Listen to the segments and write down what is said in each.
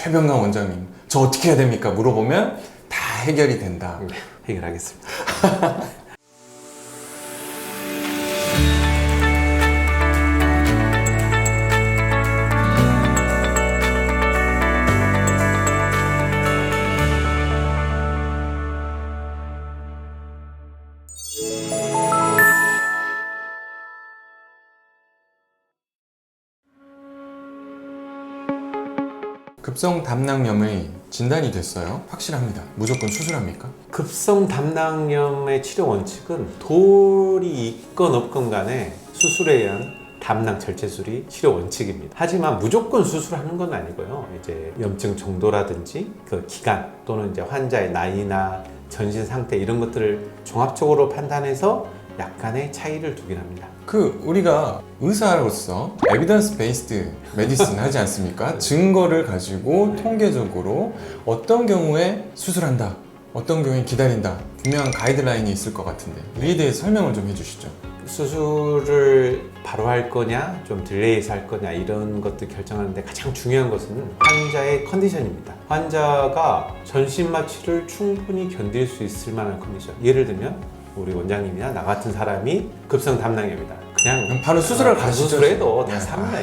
최병강 원장님, 저 어떻게 해야 됩니까? 물어보면 다 해결이 된다. 네, 해결하겠습니다. 급성 담낭염의 진단이 됐어요. 확실합니다. 무조건 수술합니까? 급성 담낭염의 치료 원칙은 돌이 있건 없건 간에 수술에 의한 담낭 절제술이 치료 원칙입니다. 하지만 무조건 수술하는 건 아니고요. 이제 염증 정도라든지 그 기간 또는 이제 환자의 나이나 전신 상태 이런 것들을 종합적으로 판단해서 약간의 차이를 두긴 합니다. 우리가 의사로서 에비던스 베이스드 메디슨 하지 않습니까? 증거를 가지고 통계적으로 어떤 경우에 수술한다, 어떤 경우에 기다린다, 분명한 가이드라인이 있을 것 같은데 이에 대해 설명을 좀 해주시죠. 수술을 바로 할 거냐, 좀 딜레이해서 할 거냐 이런 것들 결정하는데 가장 중요한 것은 환자의 컨디션입니다. 환자가 전신 마취를 충분히 견딜 수 있을 만한 컨디션. 예를 들면 우리 원장님이나 나 같은 사람이 급성 담낭염이다. 그냥 바로 수술을 가시죠. 수술해도 다 네. 삽니다.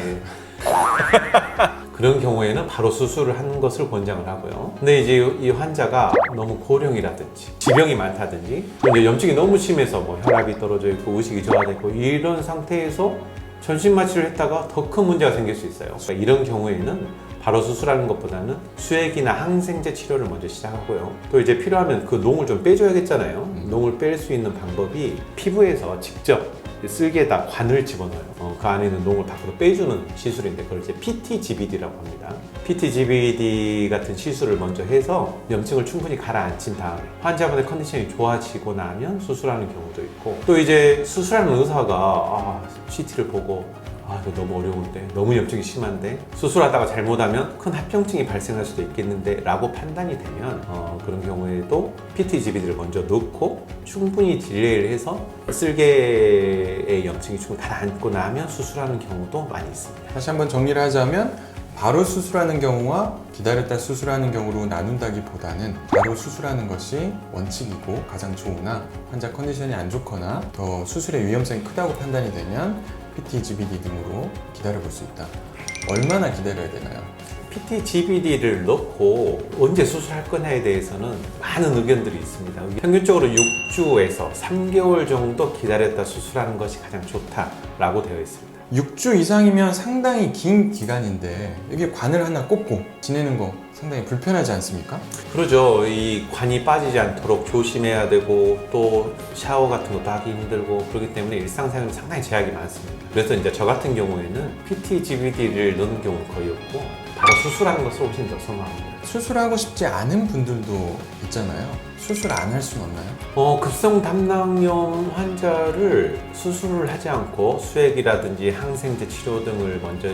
그런 경우에는 바로 수술을 하는 것을 권장을 하고요. 근데 이제 이 환자가 너무 고령이라든지 지병이 많다든지 이제 염증이 너무 심해서 뭐 혈압이 떨어져 있고 의식이 저하되고 이런 상태에서 전신 마취를 했다가 더 큰 문제가 생길 수 있어요. 그러니까 이런 경우에는 바로 수술하는 것보다는 수액이나 항생제 치료를 먼저 시작하고요. 또 이제 필요하면 그 농을 좀 빼줘야겠잖아요. 농을 뺄 수 있는 방법이 피부에서 직접 쓸개에다 관을 집어넣어요. 그 안에 있는 농을 밖으로 빼주는 시술인데 그걸 이제 PTGBD라고 합니다. PTGBD 같은 시술을 먼저 해서 염증을 충분히 가라앉힌 다음에 환자분의 컨디션이 좋아지고 나면 수술하는 경우도 있고, 또 이제 수술하는 의사가 CT를 보고 이거 너무 어려운데, 너무 염증이 심한데 수술하다가 잘못하면 큰 합병증이 발생할 수도 있겠는데 라고 판단이 되면 그런 경우에도 PTGBD를 먼저 넣고 충분히 딜레이를 해서 쓸개의 염증이 충분히 가라앉고 나면 수술하는 경우도 많이 있습니다. 다시 한번 정리를 하자면 바로 수술하는 경우와 기다렸다 수술하는 경우로 나눈다기보다는 바로 수술하는 것이 원칙이고 가장 좋으나 환자 컨디션이 안 좋거나 더 수술의 위험성이 크다고 판단이 되면 PTGBD 등으로 기다려볼 수 있다. 얼마나 기다려야 되나요? PTGBD를 넣고 언제 수술할 거냐에 대해서는 많은 의견들이 있습니다. 평균적으로 6주에서 3개월 정도 기다렸다 수술하는 것이 가장 좋다라고 되어 있습니다. 6주 이상이면 상당히 긴 기간인데 여기 관을 하나 꽂고 지내는 거 상당히 불편하지 않습니까? 그러죠. 이 관이 빠지지 않도록 조심해야 되고 또 샤워 같은 것도 하기 힘들고 그렇기 때문에 일상생활에 상당히 제약이 많습니다. 그래서 이제 저 같은 경우에는 PTGBD를 넣는 경우는 거의 없고 바로 수술하는 것을 훨씬 더 선호합니다. 수술하고 싶지 않은 분들도 있잖아요. 수술 안 할 수는 없나요? 급성 담낭염 환자를 수술을 하지 않고 수액이라든지 항생제 치료 등을 먼저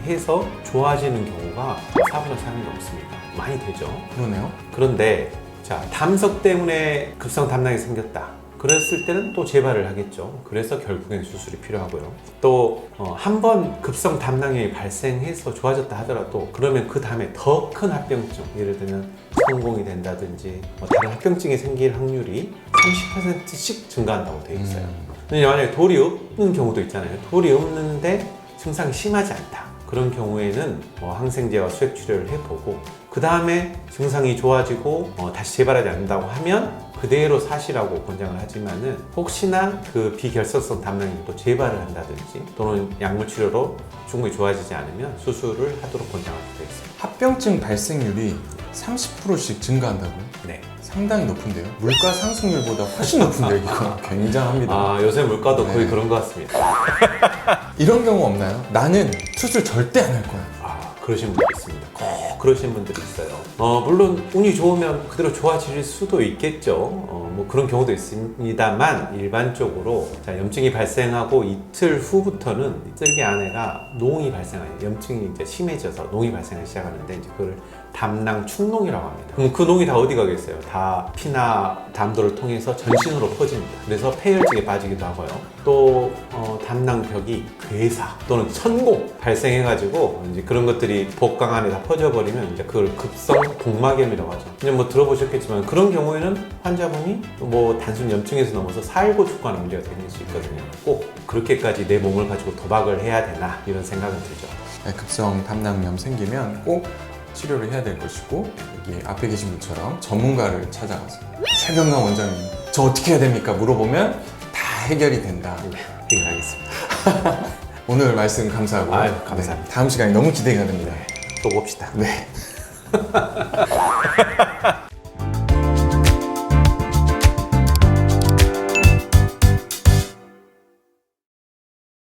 해서 좋아지는 경우가 4분의 3이 넘습니다. 많이 되죠. 그러네요. 그런데 자, 담석 때문에 급성 담낭이 생겼다. 그랬을 때는 또 재발을 하겠죠. 그래서 결국엔 수술이 필요하고요. 또 한 번 급성 담낭이 발생해서 좋아졌다 하더라도 그러면 그 다음에 더 큰 합병증, 예를 들면 성공이 된다든지 다른 합병증이 생길 확률이 30%씩 증가한다고 되어 있어요. 근데 만약에 돌이 없는 경우도 있잖아요. 돌이 없는데 증상이 심하지 않다. 그런 경우에는 항생제와 수액 치료를 해보고 그 다음에 증상이 좋아지고 다시 재발하지 않는다고 하면 그대로 사시라고 권장을 하지만은 혹시나 그 비결석성 담낭이 또 재발을 한다든지 또는 약물 치료로 충분히 좋아지지 않으면 수술을 하도록 권장하게 되어 있습니다. 합병증 발생률이 30%씩 증가한다고요? 네. 상당히 높은데요. 물가 상승률보다 훨씬 높은데요. 이거 굉장합니다. 요새 물가도 거의 네. 그런 것 같습니다. 이런 경우 없나요? 나는 수술 절대 안 할 거야. 그러신 분들 있습니다. 꼭 그러신 분들이 있어요. 물론 운이 좋으면 그대로 좋아질 수도 있겠죠. 뭐 그런 경우도 있습니다만 일반적으로 염증이 발생하고 이틀 후부터는 쓸개 안에가 농이 발생해요. 염증이 이제 심해져서 농이 발생하기 시작하는데 이제 그걸 담낭 축농이라고 합니다. 그럼 그 농이 다 어디 가겠어요? 다 피나 담도를 통해서 전신으로 퍼집니다. 그래서 폐혈증에 빠지기도 하고요. 또 담낭벽이 괴사 또는 천공 발생해가지고 이제 그런 것들이 복강 안에 다 퍼져버리면 이제 그걸 급성 복막염이라고 하죠. 이제 뭐 들어보셨겠지만 그런 경우에는 환자분이 뭐 단순 염증에서 넘어서 살고 죽고하는 문제가 생길 수 있거든요. 꼭 그렇게까지 내 몸을 가지고 도박을 해야 되나 이런 생각은 들죠. 네, 급성 담낭염 생기면 꼭 치료를 해야 될 것이고 여기 앞에 계신 분처럼 전문가를 찾아가서 최경남 원장님 저 어떻게 해야 됩니까? 물어보면 다 해결이 된다. 해결하겠습니다. 오늘 말씀 감사하고 아유, 감사합니다. 다음 시간이 너무 기대가 됩니다. 또 봅시다. 네.